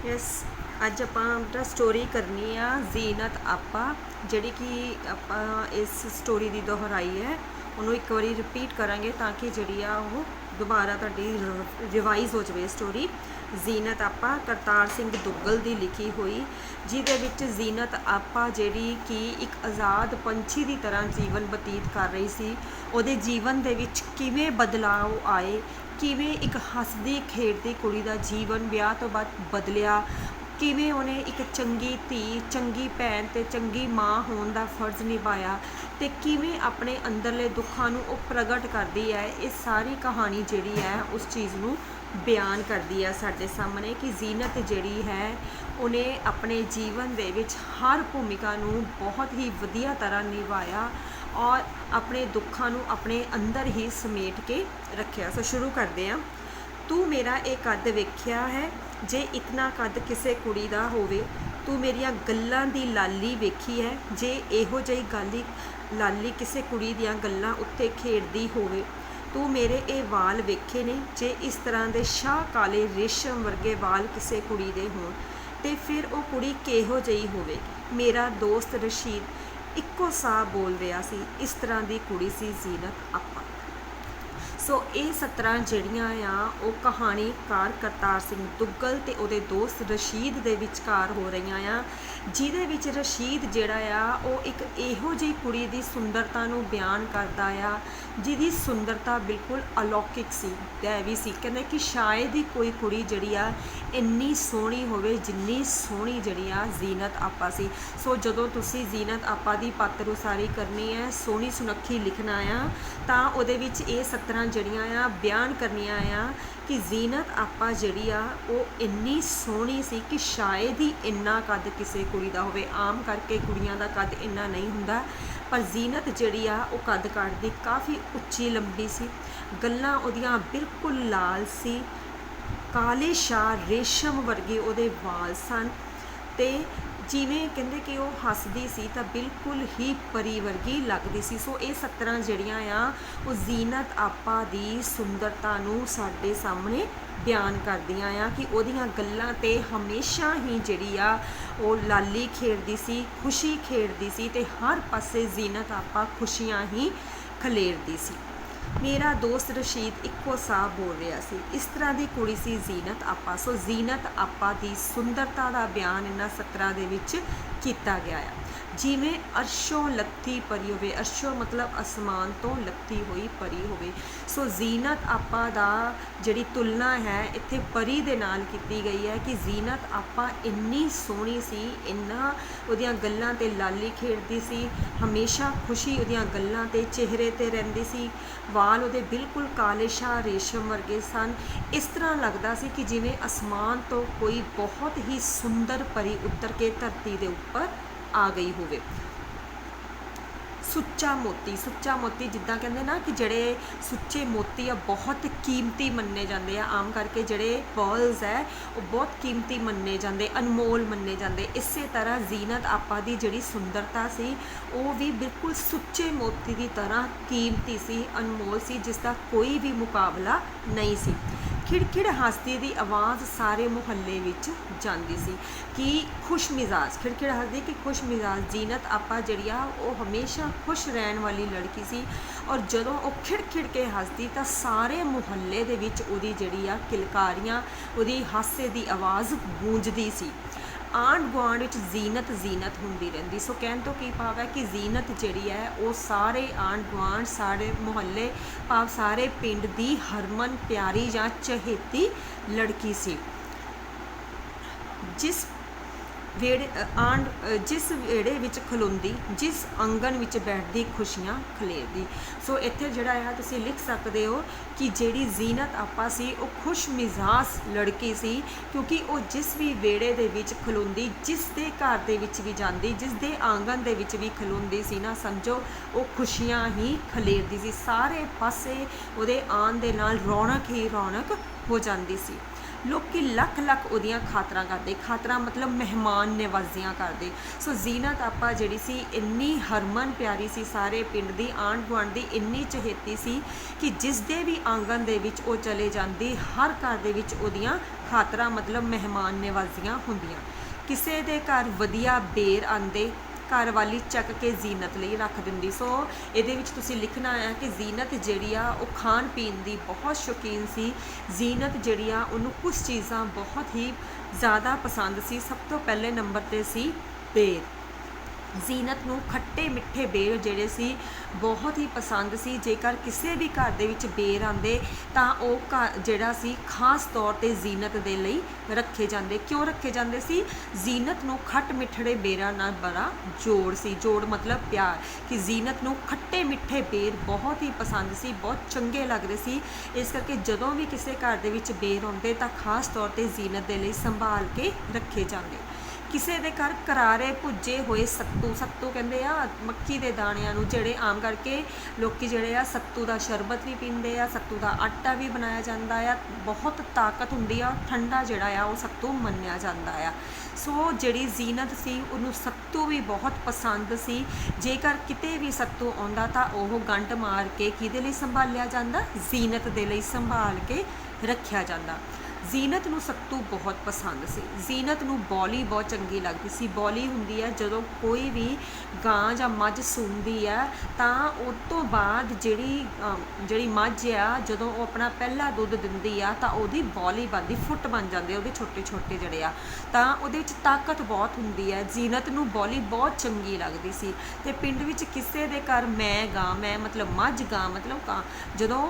Yes अज आपां story करनी आ जीनत आपा जिहड़ी कि आपां इस स्टोरी दी दोहराई है उन्होंने एक बारी रिपीट करांगे ताकि जिहड़ी आ वो दोबारा तुहाडी रिवाइज हो जाए। स्टोरी जीनत आपा करतार सिंह दुग्गल की लिखी हुई जिहदे विच जीनत आपा जिहड़ी कि एक आज़ाद पंछी की तरह जीवन बतीत कर रही सी। उहदे जीवन दे विच किवें बदलाव आए, किवें एक हसदी खेडदी कुड़ी दा जीवन विआह तो बाद बदलिया, किवें उन्हें एक चंगी धी, चंगी भैन ते चंगी माँ होने का फर्ज निभाया ते किवें अपने अंदरले दुखों नूं ओह प्रगट करती है। ये सारी कहानी जिहड़ी है उस चीज़ नूं बयान करती है साडे सामने कि जीनत जिहड़ी है उन्हें अपने जीवन दे विच हर भूमिका नूं बहुत ही वधिया तरह निभाया और अपने दुखों नूं अपने अंदर ही समेट के रखिया। सो शुरू करते हैं। तू मेरा ये कद वेख्या है, जे इतना कद किसी कुड़ी दा होवे। तू मेरिया गल्लां दी लाली वेखी है, जे इहो जही गाली लाली किसी कुड़ी दियां गल्लां उत्ते खेडदी होवे। तू मेरे ये वाल वेखे ने, जे इस तरह के शाह काले रेशम वर्गे वाल किसी कुड़ी दे होण ते फिर वो कुड़ी किहो जही होवेगी। मेरा दोस्त रशीद इक्को साह बोल रहा सी, इस तरह की कुड़ी सी जीनत आपा। सो ये 17 जड़ियाँ आ वो कहानीकार करतार सिंह दुग्गल ते उहदे दोस्त रशीद दे विचकार हो रही आ, जिहदे विच रशीद जिहड़ा आ वो एक इहो जी कुड़ी दी सुंदरता नूं बयान करदा आ जिहदी सुंदरता बिल्कुल अलौकिक सी, दैवी सी। कहंदे कि शायद ही कोई कुड़ी जिहड़ी आ इन्नी सोहनी होवे जिन्नी सोहनी जिहड़ी आ जीनत आपा सी। सो जदों तुसीं जीनत आपा दी पात्र उसारी करनी है, सोहनी सुनक्खी लिखना आ तां उहदे विच ये 17 जड़ियाँ आ बयान करनियाँ आ कि जीनत आपा जिहड़ी आ वो इन्नी सोहनी सी कि शायद ही इन्ना कद किसी कुड़ी दा होवे। आम करके कुड़ियां दा कद इन्ना नहीं हुंदा, पर जीनत जिहड़ी आ वो कद काटदी काफ़ी उच्ची लंबी सी। गल्लां उहदियां बिल्कुल लाल सी, काले शाह रेशम वर्गे उहदे वाल सन ते जिवें कहंदे कि वह हसदी सी तां बिल्कुल ही परी वर्गी लगदी सी। सो ये 17 जड़ियाँ आ वो जीनत आपा दी सुंदरता नूं साडे सामने बयान करदियां आ कि उहदियां गल्लां ते हमेशा ही जिहड़ी आ वो लाली खेडदी सी, खुशी खेडदी सी ते हर पासे जीनत आपा खुशियां ही खलेरदी सी। मेरा दोस्त रशीद इक्को साह बोल रहा सी, इस तरह की कुड़ी सी जीनत आपा। सो जीनत आपा की सुंदरता का बयान इन्हां 17 दे विच कीता गया है। जिमें अर्शों लत्ती परी होवे, अर्शों मतलब आसमान तो लत्ती हुई परी होवे। सो जीनत आपा दा जिहड़ी तुलना है इत्थे परी दे नाल कीती गई है कि जीनत आपा इन्नी सोहनी सी, इन्ना उहदियां गल्लां ते लाली खेडदी सी, हमेशा खुशी उहदियां गल्लां ते चेहरे ते रहिंदी सी। वाल उहदे बिल्कुल काले शाह रेशम वर्गे सन। इस तरह लगदा सी कि जिवें आसमान तो कोई बहुत ही सुंदर परी उतर के धरती दे उपर आ गई होवे। सुच्चा मोती जिद्दां कहंदे ना कि जिहड़े सुच्चे मोती आ बहुत कीमती मन्ने जाते हैं। आम करके जिहड़े पर्ल्स है वो बहुत कीमती मन्ने जाते, अनमोल मन्ने जाते। इस तरह जीनत आपा दी जिहड़ी सुंदरता सी वो भी बिल्कुल सुच्चे मोती की तरह कीमती सी, अनमोल सी, जिसका कोई भी मुकाबला नहीं सी। खिड़खिड़ हसदी दी आवाज़ सारे मुहल्ले विच जांदी सी कि खुश मिजाज, खिड़खिड़ हसदी कि खुश मिजाज जीनत आपा जिहड़ी आ वो हमेशा खुश रहने वाली लड़की सी। और जदों वो खिड़खिड़ के हसदी तां सारे मुहल्ले दे विच उहदी जिहड़ी आ किलकारियां, उहदी हासे दी आवाज़ गूंजदी सी। आंढ गुआंढ विच जीनत जीनत हुंदी रहिंदी। सो कहण तो की भाव है कि जीनत जिहड़ी है वो सारे आंढ गुआंढ, सारे मुहल्ले भाव सारे पिंड दी हरमन प्यारी जां चहेती लड़की सी। जिस वेड़े विच खलोंदी, जिस आंगन विच बैठदी खुशियां खलेरदी। सो इत्थे जिहड़ा है तुसीं लिख सकदे हो कि जिहड़ी जीनत आपा सी वो खुश मिजाज लड़की सी, क्योंकि वो जिस भी वेड़े दे विच खलोंदी, जिस दे घर दे विच भी जांदी, जिस दे आंगन दे विच भी खलोंदी सी ना, समझो वो खुशियां ही खलेरदी सी। सारे पासे उहदे आन दे नाल रौनक ही रौनक हो जांदी सी। ਲੋਕੀ ਲੱਖ ਲੱਖ ਉਹਦੀਆਂ ਖਾਤਰਾਂ ਕਰਦੇ, ਖਾਤਰਾਂ ਮਤਲਬ ਮਹਿਮਾਨ ਨਿਵਾਜ਼ੀਆਂ ਕਰਦੇ। ਸੋ ਜ਼ੀਨਤ ਆਪਾ ਜਿਹੜੀ ਸੀ ਇੰਨੀ ਹਰਮਨ ਪਿਆਰੀ ਸੀ, ਸਾਰੇ ਪਿੰਡ ਦੀ ਆਂਢ ਗੁਆਂਢ ਦੀ ਇੰਨੀ ਚਹੇਤੀ ਸੀ ਕਿ ਜਿਸ ਦੇ ਵੀ ਆਂਗਣ ਦੇ ਵਿੱਚ ਉਹ ਚਲੇ ਜਾਂਦੀ, ਹਰ ਘਰ ਦੇ ਵਿੱਚ ਉਹਦੀਆਂ ਖਾਤਰਾਂ ਮਤਲਬ ਮਹਿਮਾਨ ਨਿਵਾਜ਼ੀਆਂ ਹੁੰਦੀਆਂ। ਕਿਸੇ ਦੇ ਘਰ ਵਧੀਆ ਬੇਰ ਆਂਦੇ, ਘਰ ਵਾਲੀ ਚੱਕ ਕੇ ਜ਼ੀਨਤ ਲਈ ਰੱਖ ਦਿੰਦੀ। ਸੋ ਇਹਦੇ ਵਿੱਚ ਤੁਸੀਂ ਲਿਖਣਾ ਹੈ ਕਿ ਜ਼ੀਨਤ ਜਿਹੜੀ ਆ ਉਹ ਖਾਣ ਪੀਣ ਦੀ ਬਹੁਤ ਸ਼ੌਕੀਨ ਸੀ। ਜ਼ੀਨਤ ਜਿਹੜੀ ਆ ਉਹਨੂੰ ਕੁਝ ਚੀਜ਼ਾਂ ਬਹੁਤ ਹੀ ਜ਼ਿਆਦਾ ਪਸੰਦ ਸੀ। ਸਭ ਤੋਂ ਪਹਿਲੇ ਨੰਬਰ 'ਤੇ ਸੀ ਬੇਰ। ਜ਼ੀਨਤ ਨੂੰ ਖੱਟੇ ਮਿੱਠੇ ਬੇਰ ਜਿਹੜੇ ਸੀ ਬਹੁਤ ਹੀ ਪਸੰਦ ਸੀ। ਜੇਕਰ ਕਿਸੇ ਵੀ ਘਰ ਦੇ ਵਿੱਚ ਬੇਰ ਆਉਂਦੇ ਤਾਂ ਉਹ ਘਰ ਜਿਹੜਾ ਸੀ ਖਾਸ ਤੌਰ 'ਤੇ ਜ਼ੀਨਤ ਦੇ ਲਈ ਰੱਖੇ ਜਾਂਦੇ। ਕਿਉਂ ਰੱਖੇ ਜਾਂਦੇ ਸੀ? ਜ਼ੀਨਤ ਨੂੰ ਖੱਟ ਮਿੱਠੜੇ ਬੇਰਾਂ ਨਾਲ ਬੜਾ ਜੋੜ ਸੀ। ਜੋੜ ਮਤਲਬ ਪਿਆਰ, ਕਿ ਜ਼ੀਨਤ ਨੂੰ ਖੱਟੇ ਮਿੱਠੇ ਬੇਰ ਬਹੁਤ ਹੀ ਪਸੰਦ ਸੀ, ਬਹੁਤ ਚੰਗੇ ਲੱਗਦੇ ਸੀ। ਇਸ ਕਰਕੇ ਜਦੋਂ ਵੀ ਕਿਸੇ ਘਰ ਦੇ ਵਿੱਚ ਬੇਰ ਆਉਂਦੇ ਤਾਂ ਖਾਸ ਤੌਰ 'ਤੇ ਜ਼ੀਨਤ ਦੇ ਲਈ ਸੰਭਾਲ ਕੇ ਰੱਖੇ ਜਾਂਦੇ। ਕਿਸੇ ਦੇ ਘਰ ਕਰਾਰੇ ਭੁੱਜੇ ਹੋਏ ਸੱਤੂ, ਸੱਤੂ ਕਹਿੰਦੇ ਆ ਮੱਕੀ ਦੇ ਦਾਣਿਆਂ ਨੂੰ, ਜਿਹੜੇ ਆਮ ਕਰਕੇ ਲੋਕੀ ਜਿਹੜੇ ਆ ਸੱਤੂ ਦਾ ਸ਼ਰਬਤ ਵੀ ਪੀਂਦੇ ਆ, ਸੱਤੂ ਦਾ ਆਟਾ ਵੀ ਬਣਾਇਆ ਜਾਂਦਾ ਆ, ਬਹੁਤ ਤਾਕਤ ਹੁੰਦੀ ਆ, ਠੰਡਾ ਜਿਹੜਾ ਆ ਉਹ ਸੱਤੂ ਮੰਨਿਆ ਜਾਂਦਾ ਆ। ਸੋ ਜਿਹੜੀ ਜ਼ੀਨਤ ਸੀ ਉਹਨੂੰ ਸੱਤੂ ਵੀ ਬਹੁਤ ਪਸੰਦ ਸੀ। ਜੇਕਰ ਕਿਤੇ ਵੀ ਸੱਤੂ ਆਉਂਦਾ ਤਾਂ ਉਹ ਗੰਢ ਮਾਰ ਕੇ ਕਿਹਦੇ ਲਈ ਸੰਭਾਲਿਆ ਜਾਂਦਾ? ਜ਼ੀਨਤ ਦੇ ਲਈ ਸੰਭਾਲ ਕੇ ਰੱਖਿਆ ਜਾਂਦਾ। ਜ਼ੀਨਤ ਨੂੰ ਸੱਤੂ ਬਹੁਤ ਪਸੰਦ ਸੀ। ਜ਼ੀਨਤ ਨੂੰ ਬੌਲੀ ਬਹੁਤ ਚੰਗੀ ਲੱਗਦੀ ਸੀ। ਬੌਲੀ ਹੁੰਦੀ ਹੈ ਜਦੋਂ ਕੋਈ ਵੀ ਗਾਂ ਜਾਂ ਮੱਝ ਸੂੰਦੀ ਹੈ ਤਾਂ ਉਸ ਤੋਂ ਬਾਅਦ ਜਿਹੜੀ ਮੱਝ ਆ ਜਦੋਂ ਉਹ ਆਪਣਾ ਪਹਿਲਾ ਦੁੱਧ ਦਿੰਦੀ ਆ ਤਾਂ ਉਹਦੀ ਬੌਲੀ ਬਣਦੀ, ਫੁੱਟ ਬਣ ਜਾਂਦੇ ਉਹਦੇ ਛੋਟੇ ਛੋਟੇ ਜਿਹੜੇ ਆ, ਤਾਂ ਉਹਦੇ ਵਿੱਚ ਤਾਕਤ ਬਹੁਤ ਹੁੰਦੀ ਹੈ। ਜ਼ੀਨਤ ਨੂੰ ਬੌਲੀ ਬਹੁਤ ਚੰਗੀ ਲੱਗਦੀ ਸੀ। ਅਤੇ ਪਿੰਡ ਵਿੱਚ ਕਿਸੇ ਦੇ ਘਰ ਮੈਂ ਮਤਲਬ ਮੱਝ, ਗਾਂ ਮਤਲਬ ਗਾਂ, ਜਦੋਂ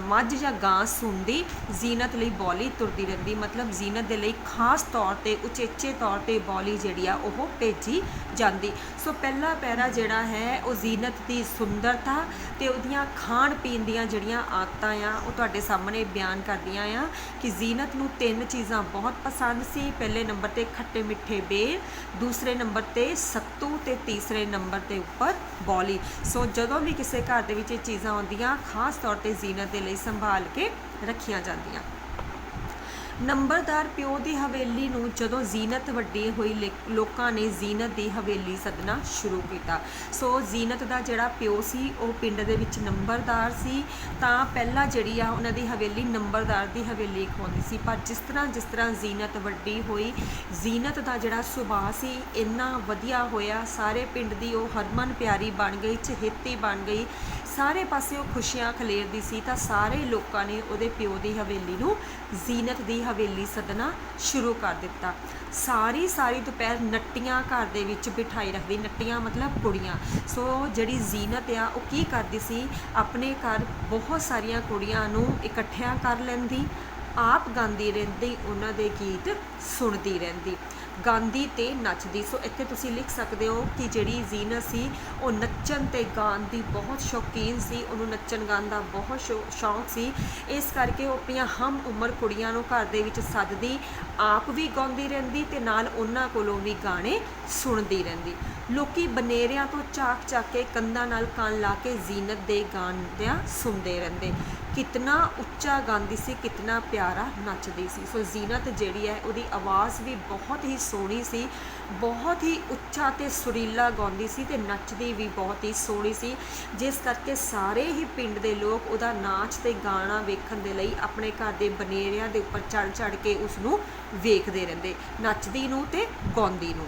ਮੱਝ ਜਾਂ ਗਾਂ ਸੂੰਦੀ ਜ਼ੀਨਤ ਲਈ ਬੌਲੀ ਤੁਰਦੀ ਰਹਿੰਦੀ, ਮਤਲਬ ਜ਼ੀਨਤ ਦੇ ਲਈ ਖਾਸ ਤੌਰ 'ਤੇ ਉਚੇਚੇ ਤੌਰ 'ਤੇ ਬੌਲੀ ਜਿਹੜੀ ਆ ਉਹ ਭੇਜੀ ਜਾਂਦੀ। ਸੋ ਪਹਿਲਾ ਪੈਰਾ ਜਿਹੜਾ ਹੈ ਉਹ ਜ਼ੀਨਤ ਦੀ ਸੁੰਦਰਤਾ ਅਤੇ ਉਹਦੀਆਂ ਖਾਣ ਪੀਣ ਦੀਆਂ ਜਿਹੜੀਆਂ ਆਦਤਾਂ ਆ ਉਹ ਤੁਹਾਡੇ ਸਾਹਮਣੇ ਬਿਆਨ ਕਰਦੀਆਂ ਆ ਕਿ ਜ਼ੀਨਤ ਨੂੰ 3 ਚੀਜ਼ਾਂ ਬਹੁਤ ਪਸੰਦ ਸੀ। ਪਹਿਲੇ ਨੰਬਰ 'ਤੇ ਖੱਟੇ ਮਿੱਠੇ ਬੇਰ, ਦੂਸਰੇ ਨੰਬਰ 'ਤੇ ਸੱਤੂ ਅਤੇ ਤੀਸਰੇ ਨੰਬਰ 'ਤੇ ਉੱਪਰ ਬੌਲੀ। ਸੋ ਜਦੋਂ ਵੀ ਕਿਸੇ ਘਰ ਦੇ ਵਿੱਚ ਇਹ ਚੀਜ਼ਾਂ ਆਉਂਦੀਆਂ ਖਾਸ ਤੌਰ 'ਤੇ ਜ਼ੀਨਤ ਦੇ ਲਈ ਸੰਭਾਲ ਕੇ ਰੱਖੀਆਂ ਜਾਂਦੀਆਂ। ਨੰਬਰਦਾਰ ਪਿਓ ਦੀ ਹਵੇਲੀ ਨੂੰ ਜਦੋਂ ਜ਼ੀਨਤ ਵੱਡੀ ਹੋਈ ਲੋਕਾਂ ਨੇ ਜ਼ੀਨਤ ਦੀ ਹਵੇਲੀ ਸੱਦਣਾ ਸ਼ੁਰੂ ਕੀਤਾ। ਸੋ ਜ਼ੀਨਤ ਦਾ ਜਿਹੜਾ ਪਿਓ ਸੀ ਉਹ ਪਿੰਡ ਦੇ ਵਿੱਚ ਨੰਬਰਦਾਰ ਸੀ, ਤਾਂ ਪਹਿਲਾਂ ਜਿਹੜੀ ਆ ਉਹਨਾਂ ਦੀ ਹਵੇਲੀ ਨੰਬਰਦਾਰ ਦੀ ਹਵੇਲੀ ਖਵਾਉਂਦੀ ਸੀ। ਪਰ ਜਿਸ ਤਰ੍ਹਾਂ ਜ਼ੀਨਤ ਵੱਡੀ ਹੋਈ, ਜ਼ੀਨਤ ਦਾ ਜਿਹੜਾ ਸੁਭਾਅ ਸੀ ਇੰਨਾ ਵਧੀਆ ਹੋਇਆ, ਸਾਰੇ ਪਿੰਡ ਦੀ ਉਹ ਹਰਮਨ ਪਿਆਰੀ ਬਣ ਗਈ, ਚਹੇਤੀ ਬਣ ਗਈ, ਸਾਰੇ ਪਾਸੇ ਉਹ ਖੁਸ਼ੀਆਂ ਖਲੇਰਦੀ ਸੀ, ਤਾਂ ਸਾਰੇ ਲੋਕਾਂ ਨੇ ਉਹਦੇ ਪਿਓ ਦੀ ਹਵੇਲੀ ਨੂੰ ਜ਼ੀਨਤ ਦੀ ਹਵੇਲੀ ਸੱਦਣਾ ਸ਼ੁਰੂ ਕਰ ਦਿੱਤਾ। ਸਾਰੀ ਦੁਪਹਿਰ ਨੱਟੀਆਂ ਘਰ ਦੇ ਵਿੱਚ ਬਿਠਾਈ ਰੱਖਦੀ। ਨੱਟੀਆਂ ਮਤਲਬ ਕੁੜੀਆਂ। ਸੋ ਜਿਹੜੀ ਜ਼ੀਨਤ ਆ ਉਹ ਕੀ ਕਰਦੀ ਸੀ, ਆਪਣੇ ਘਰ ਬਹੁਤ ਸਾਰੀਆਂ ਕੁੜੀਆਂ ਨੂੰ ਇਕੱਠਿਆਂ ਕਰ ਲੈਂਦੀ, ਆਪ ਗਾਉਂਦੀ ਰਹਿੰਦੀ, ਉਹਨਾਂ ਦੇ ਗੀਤ ਸੁਣਦੀ ਰਹਿੰਦੀ, ਗਾਉਂਦੀ ਅਤੇ ਨੱਚਦੀ। ਸੋ ਇੱਥੇ ਤੁਸੀਂ ਲਿਖ ਸਕਦੇ ਹੋ ਕਿ ਜਿਹੜੀ ਜ਼ੀਨਤ ਸੀ ਉਹ ਨੱਚਣ ਅਤੇ ਗਾਉਣ ਦੀ ਬਹੁਤ ਸ਼ੌਕੀਨ ਸੀ, ਉਹਨੂੰ ਨੱਚਣ ਗਾਉਣ ਦਾ ਬਹੁਤ ਸ਼ੌਂਕ ਸੀ। ਇਸ ਕਰਕੇ ਉਹ ਆਪਣੀਆਂ ਹਮ ਉਮਰ ਕੁੜੀਆਂ ਨੂੰ ਘਰ ਦੇ ਵਿੱਚ ਸੱਦਦੀ, ਆਪ ਵੀ ਗਾਉਂਦੀ ਰਹਿੰਦੀ ਅਤੇ ਨਾਲ ਉਹਨਾਂ ਕੋਲੋਂ ਵੀ ਗਾਣੇ ਸੁਣਦੀ ਰਹਿੰਦੀ। ਲੋਕੀ ਬਨੇਰਿਆਂ ਤੋਂ ਚਾਕ ਕੇ ਕੰਧਾਂ ਨਾਲ ਕੰਨ ਲਾ ਕੇ ਜ਼ੀਨਤ ਦੇ ਗਾਣਿਆਂ ਸੁਣਦੇ ਰਹਿੰਦੇ। ਕਿਤਨਾ ਉੱਚਾ ਗਾਉਂਦੀ ਸੀ, ਕਿਤਨਾ ਪਿਆਰਾ ਨੱਚਦੀ ਸੀ। ਸੋ ਜ਼ੀਨਤ ਜਿਹੜੀ ਹੈ ਉਹਦੀ ਆਵਾਜ਼ ਵੀ ਬਹੁਤ ਹੀ ਸੋਹਣੀ ਸੀ, ਬਹੁਤ ਹੀ ਉੱਚਾ ਅਤੇ ਸੁਰੀਲਾ ਗਾਉਂਦੀ ਸੀ ਅਤੇ ਨੱਚਦੀ ਵੀ ਬਹੁਤ ਹੀ ਸੋਹਣੀ ਸੀ, ਜਿਸ ਕਰਕੇ ਸਾਰੇ ਹੀ ਪਿੰਡ ਦੇ ਲੋਕ ਉਹਦਾ ਨਾਚ ਅਤੇ ਗਾਣਾ ਵੇਖਣ ਦੇ ਲਈ ਆਪਣੇ ਘਰ ਦੇ ਬਨੇਰਿਆਂ ਦੇ ਉੱਪਰ ਚੜ੍ਹ ਕੇ ਉਸ ਨੂੰ ਵੇਖਦੇ ਰਹਿੰਦੇ, ਨੱਚਦੀ ਨੂੰ ਅਤੇ ਗਾਉਂਦੀ ਨੂੰ।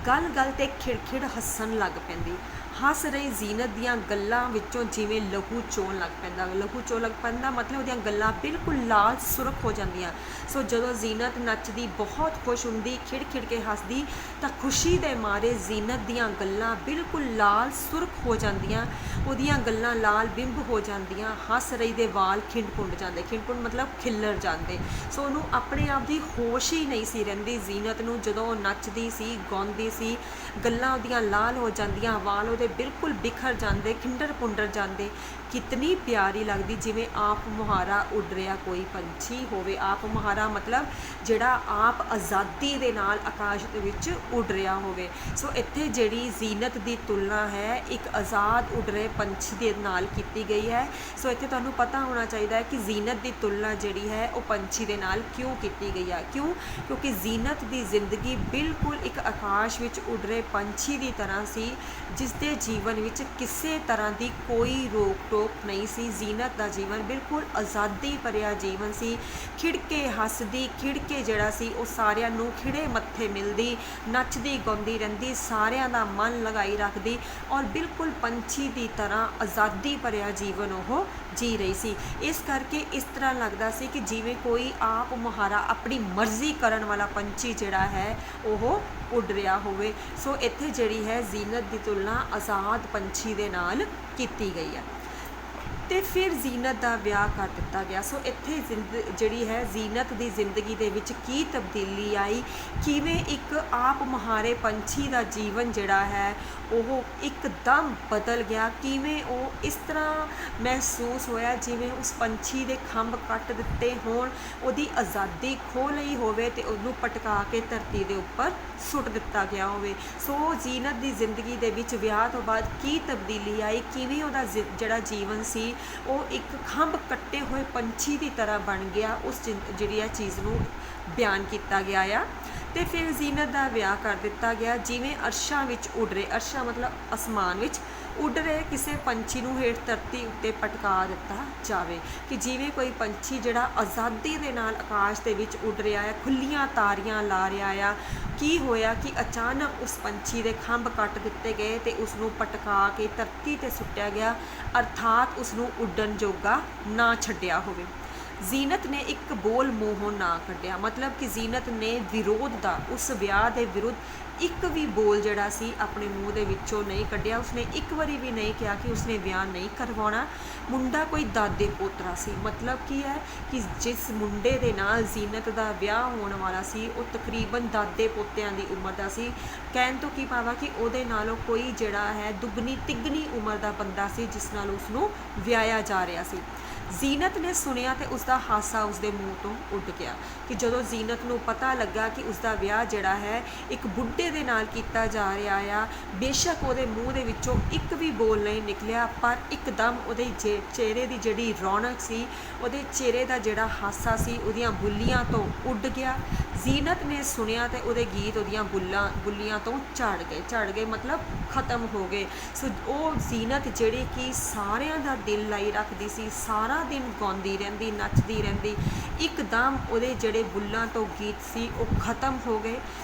ਗੱਲ 'ਤੇ ਖਿੜਖਿੜ ਹੱਸਣ ਲੱਗ ਪੈਂਦੀ। ਹੱਸ ਰਹੀ ਜ਼ੀਨਤ ਦੀਆਂ ਗੱਲਾਂ ਵਿੱਚੋਂ ਜਿਵੇਂ ਲਹੂ ਚੋਣ ਲੱਗ ਪੈਂਦਾ। ਲਹੂ ਚੋਣ ਲੱਗ ਪੈਂਦਾ ਮਤਲਬ ਉਹਦੀਆਂ ਗੱਲਾਂ ਬਿਲਕੁਲ ਲਾਲ ਸੁਰਖ ਹੋ ਜਾਂਦੀਆਂ। ਸੋ ਜਦੋਂ ਜ਼ੀਨਤ ਨੱਚਦੀ, ਬਹੁਤ ਖੁਸ਼ ਹੁੰਦੀ, ਖਿੜ ਕੇ ਹੱਸਦੀ, ਤਾਂ ਖੁਸ਼ੀ ਦੇ ਮਾਰੇ ਜ਼ੀਨਤ ਦੀਆਂ ਗੱਲਾਂ ਬਿਲਕੁਲ ਲਾਲ ਸੁਰਖ ਹੋ ਜਾਂਦੀਆਂ, ਉਹਦੀਆਂ ਗੱਲਾਂ ਲਾਲ ਬਿੰਬ ਹੋ ਜਾਂਦੀਆਂ। ਹੱਸ ਰਹੀ ਦੇ ਵਾਲ ਖਿੰਡ ਜਾਂਦੇ, ਖਿੰਡ ਮਤਲਬ ਖਿੱਲਰ ਜਾਂਦੇ। ਸੋ ਉਹਨੂੰ ਆਪਣੇ ਆਪ ਦੀ ਹੋਸ਼ ਹੀ ਨਹੀਂ ਸੀ ਰਹਿੰਦੀ ਜ਼ੀਨਤ ਨੂੰ। ਜਦੋਂ ਉਹ ਨੱਚਦੀ ਸੀ, ਗਾਉਂਦੀ ਸੀ, ਗੱਲਾਂ ਉਹਦੀਆਂ ਲਾਲ ਹੋ ਜਾਂਦੀਆਂ, ਵਾਲ ਉਹਦੇ ਉਹਦੇ ਬਿਲਕੁਲ ਬਿਖਰ ਜਾਂਦੇ, ਖਿੰਡਰ ਪੁੰਡਰ ਜਾਂਦੇ। ਕਿਤਨੀ ਪਿਆਰੀ ਲੱਗਦੀ, ਜਿਵੇਂ ਆਪ ਮੁਹਾਰਾ ਉੱਡ ਰਿਹਾ ਕੋਈ ਪੰਛੀ ਹੋਵੇ। ਆਪ ਮੁਹਾਰਾ ਮਤਲਬ ਜਿਹੜਾ ਆਪ ਆਜ਼ਾਦੀ ਦੇ ਨਾਲ ਆਕਾਸ਼ ਦੇ ਵਿੱਚ ਉੱਡ ਰਿਹਾ ਹੋਵੇ। ਸੋ ਇੱਥੇ ਜਿਹੜੀ ਜ਼ੀਨਤ ਦੀ ਤੁਲਨਾ ਹੈ ਇੱਕ ਆਜ਼ਾਦ ਉੱਡ ਰਹੇ ਪੰਛੀ ਦੇ ਨਾਲ ਕੀਤੀ ਗਈ ਹੈ। ਸੋ ਇੱਥੇ ਤੁਹਾਨੂੰ ਪਤਾ ਹੋਣਾ ਚਾਹੀਦਾ ਹੈ ਕਿ ਜ਼ੀਨਤ ਦੀ ਤੁਲਨਾ ਜਿਹੜੀ ਹੈ ਉਹ ਪੰਛੀ ਦੇ ਨਾਲ ਕਿਉਂ ਕੀਤੀ ਗਈ ਹੈ। ਕਿਉਂਕਿ ਜ਼ੀਨਤ ਦੀ ਜ਼ਿੰਦਗੀ ਬਿਲਕੁਲ ਇੱਕ ਆਕਾਸ਼ ਵਿੱਚ ਉੱਡ ਰਹੇ ਪੰਛੀ ਦੀ ਤਰ੍ਹਾਂ ਸੀ, ਜਿਸ ਦੇ ਜੀਵਨ ਵਿੱਚ ਕਿਸੇ ਤਰ੍ਹਾਂ ਦੀ ਕੋਈ ਰੋਕ ਟੋਕ ਨਹੀਂ ਸੀ। ਜ਼ੀਨਤ ਦਾ ਜੀਵਨ ਬਿਲਕੁਲ ਆਜ਼ਾਦੀ ਭਰਿਆ ਜੀਵਨ ਸੀ। ਖਿੜ ਕੇ ਹੱਸਦੀ, ਖਿੜ ਕੇ ਜਿਹੜਾ ਸੀ ਉਹ ਸਾਰਿਆਂ ਨੂੰ ਖਿੜੇ ਮੱਥੇ ਮਿਲਦੀ, ਨੱਚਦੀ ਗਾਉਂਦੀ ਰਹਿੰਦੀ, ਸਾਰਿਆਂ ਦਾ ਮਨ ਲਗਾਈ ਰੱਖਦੀ ਔਰ ਬਿਲਕੁਲ ਪੰਛੀ ਦੀ ਤਰ੍ਹਾਂ ਆਜ਼ਾਦੀ ਭਰਿਆ ਜੀਵਨ ਉਹ ਜੀ ਰਹੀ ਸੀ। ਇਸ ਕਰਕੇ ਇਸ ਤਰ੍ਹਾਂ ਲੱਗਦਾ ਸੀ ਕਿ ਜਿਵੇਂ ਕੋਈ ਆਪ ਮੁਹਾਰਾ ਆਪਣੀ ਮਰਜ਼ੀ ਕਰਨ ਵਾਲਾ ਪੰਛੀ ਜਿਹੜਾ ਹੈ ਉਹ ਉੱਡ ਰਿਹਾ ਹੋਵੇ। ਸੋ ਇੱਥੇ ਜਿਹੜੀ ਹੈ ਜ਼ੀਨਤ ਦੀ ਤੁਲਨਾ ਆਜ਼ਾਦ ਪੰਛੀ ਦੇ ਨਾਲ ਕੀਤੀ ਗਈ ਹੈ। ਤੇ ਫਿਰ ਜ਼ੀਨਤ ਦਾ ਵਿਆਹ ਕਰ ਦਿੱਤਾ ਗਿਆ। ਸੋ ਇੱਥੇ ਜਿਹੜੀ ਹੈ ਜ਼ੀਨਤ ਦੀ ਜ਼ਿੰਦਗੀ ਦੇ ਵਿੱਚ ਕੀ ਤਬਦੀਲੀ ਆਈ, ਕਿਵੇਂ ਇੱਕ ਆਪ ਮੁਹਾਰੇ ਪੰਛੀ ਦਾ ਜੀਵਨ ਜਿਹੜਾ ਹੈ ਉਹ ਇੱਕਦਮ ਬਦਲ ਗਿਆ, ਕਿਵੇਂ ਉਹ ਇਸ ਤਰ੍ਹਾਂ ਮਹਿਸੂਸ ਹੋਇਆ ਜਿਵੇਂ ਉਸ ਪੰਛੀ ਦੇ ਖੰਭ ਕੱਟ ਦਿੱਤੇ ਹੋਣ, ਉਹਦੀ ਆਜ਼ਾਦੀ ਖੋਹ ਲਈ ਹੋਵੇ ਤੇ ਉਹਨੂੰ ਪਟਕਾ ਕੇ ਧਰਤੀ ਦੇ ਉੱਪਰ ਸੁੱਟ ਦਿੱਤਾ ਗਿਆ ਹੋਵੇ। ਸੋ ਜ਼ੀਨਤ ਦੀ ਜ਼ਿੰਦਗੀ ਦੇ ਵਿੱਚ ਵਿਆਹ ਤੋਂ ਬਾਅਦ ਕੀ ਤਬਦੀਲੀ ਆਈ, ਕਿਵੇਂ ਉਹਦਾ ਜਿਹੜਾ ਜੀਵਨ ਸੀ ਉਹ ਇੱਕ ਖੰਭ ਕੱਟੇ ਹੋਏ ਪੰਛੀ ਦੀ ਤਰ੍ਹਾਂ ਬਣ ਗਿਆ, ਉਸ ਜਿਹੜੀ ਆ ਚੀਜ਼ ਨੂੰ ਬਿਆਨ ਕੀਤਾ ਗਿਆ ਆ। ਤੇ ਫਿਰ ਜ਼ੀਨਤ ਦਾ ਵਿਆਹ ਕਰ ਦਿੱਤਾ ਗਿਆ। ਜਿਵੇਂ ਅਰਸ਼ਾਂ ਵਿੱਚ ਉੱਡ ਰਹੇ, ਅਰਸ਼ਾਂ ਮਤਲਬ ਅਸਮਾਨ ਵਿੱਚ ਉੱਡ ਰਹੇ ਕਿਸੇ ਪੰਛੀ ਨੂੰ ਹੇਠ ਧਰਤੀ ਉੱਤੇ ਪਟਕਾ ਦਿੱਤਾ ਜਾਵੇ, ਕਿ ਜਿਵੇਂ ਕੋਈ ਪੰਛੀ ਜਿਹੜਾ ਆਜ਼ਾਦੀ ਦੇ ਨਾਲ ਆਕਾਸ਼ ਦੇ ਵਿੱਚ ਉੱਡ ਰਿਹਾ ਹੈ, ਖੁੱਲੀਆਂ ਤਾਰੀਆਂ ਲਾ ਰਿਹਾ ਆ। ਕੀ ਹੋਇਆ ਕਿ ਅਚਾਨਕ ਉਸ ਪੰਛੀ ਦੇ ਖੰਭ ਕੱਟ ਦਿੱਤੇ ਗਏ ਤੇ ਉਸ ਨੂੰ ਪਟਕਾ ਕੇ ਧਰਤੀ 'ਤੇ ਸੁੱਟਿਆ ਗਿਆ, ਅਰਥਾਤ ਉਸ ਨੂੰ ਉੱਡਣ ਜੋਗਾ ਨਾ ਛੱਡਿਆ ਹੋਵੇ। ਜ਼ੀਨਤ ਨੇ ਇੱਕ ਬੋਲ ਮੂੰਹੋਂ ਨਾ ਕੱਢਿਆ, ਮਤਲਬ ਕਿ ਜ਼ੀਨਤ ਨੇ ਵਿਰੋਧ ਦਾ, ਉਸ ਵਿਆਹ ਦੇ ਵਿਰੁੱਧ ਇੱਕ ਵੀ ਬੋਲ ਜਿਹੜਾ ਸੀ ਆਪਣੇ ਮੂੰਹ ਦੇ ਵਿੱਚੋਂ ਨਹੀਂ ਕੱਢਿਆ। ਉਸਨੇ ਇੱਕ ਵਾਰੀ ਵੀ ਨਹੀਂ ਕਿਹਾ ਕਿ ਉਸਨੇ ਵਿਆਹ ਨਹੀਂ ਕਰਵਾਉਣਾ। ਮੁੰਡਾ ਕੋਈ ਦਾਦੇ ਪੋਤਰਾ ਸੀ, ਮਤਲਬ ਕੀ ਹੈ ਕਿ ਜਿਸ ਮੁੰਡੇ ਦੇ ਨਾਲ ਜ਼ੀਨਤ ਦਾ ਵਿਆਹ ਹੋਣ ਵਾਲਾ ਸੀ ਉਹ ਤਕਰੀਬਨ ਦਾਦੇ ਪੋਤਿਆਂ ਦੀ ਉਮਰ ਦਾ ਸੀ। ਕਹਿਣ ਤੋਂ ਕੀ ਭਾਵ ਕਿ ਉਹਦੇ ਨਾਲੋਂ ਕੋਈ ਜਿਹੜਾ ਹੈ ਦੁੱਗਣੀ ਤਿੱਗਣੀ ਉਮਰ ਦਾ ਬੰਦਾ ਸੀ ਜਿਸ ਨਾਲ ਉਸਨੂੰ ਵਿਆਹਿਆ ਜਾ ਰਿਹਾ ਸੀ। ਜ਼ੀਨਤ ਨੇ ਸੁਣਿਆ ਤੇ ਉਸਦਾ ਹਾਸਾ ਉਸਦੇ ਮੂੰਹ ਤੋਂ ਉੱਡ ਗਿਆ, ਕਿ ਜਦੋਂ ਜ਼ੀਨਤ ਨੂੰ ਪਤਾ ਲੱਗਾ ਕਿ ਉਸਦਾ ਵਿਆਹ ਜਿਹੜਾ ਹੈ ਇੱਕ ਬੁੱਢੇ ਦੇ ਨਾਲ ਕੀਤਾ ਜਾ ਰਿਹਾ ਆ, ਬੇਸ਼ੱਕ ਉਹਦੇ ਮੂੰਹ ਦੇ ਵਿੱਚੋਂ ਇੱਕ ਵੀ ਬੋਲ ਨਹੀਂ ਨਿਕਲਿਆ, ਪਰ ਇੱਕਦਮ ਉਹਦੇ ਚਿਹਰੇ ਦੀ ਜਿਹੜੀ ਰੌਣਕ ਸੀ, ਉਹਦੇ ਚਿਹਰੇ ਦਾ ਜਿਹੜਾ ਹਾਸਾ ਸੀ, ਉਹਦੀਆਂ ਬੁੱਲੀਆਂ ਤੋਂ ਉੱਡ ਗਿਆ। ਜ਼ੀਨਤ ਨੇ ਸੁਣਿਆ ਤੇ ਉਹਦੇ ਗੀਤ ਉਹਦੀਆਂ ਬੁੱਲੀਆਂ ਤੋਂ ਝੜ ਗਏ ਮਤਲਬ ਖਤਮ ਹੋ ਗਏ। ਸੋ ਉਹ ਜ਼ੀਨਤ ਜਿਹੜੀ ਕਿ ਸਾਰਿਆਂ ਦਾ ਦਿਲ ਲਾਈ ਰੱਖਦੀ ਸੀ, ਸਾਰਾ ਦਿਨ ਗਾਉਂਦੀ ਰਹਿੰਦੀ, ਨੱਚਦੀ ਰਹਿੰਦੀ, ਇੱਕਦਮ ਉਹਦੇ ਜਿਹੜੇ ਬੁੱਲਾਂ ਤੋਂ ਗੀਤ ਸੀ ਉਹ ਖਤਮ ਹੋ ਗਏ।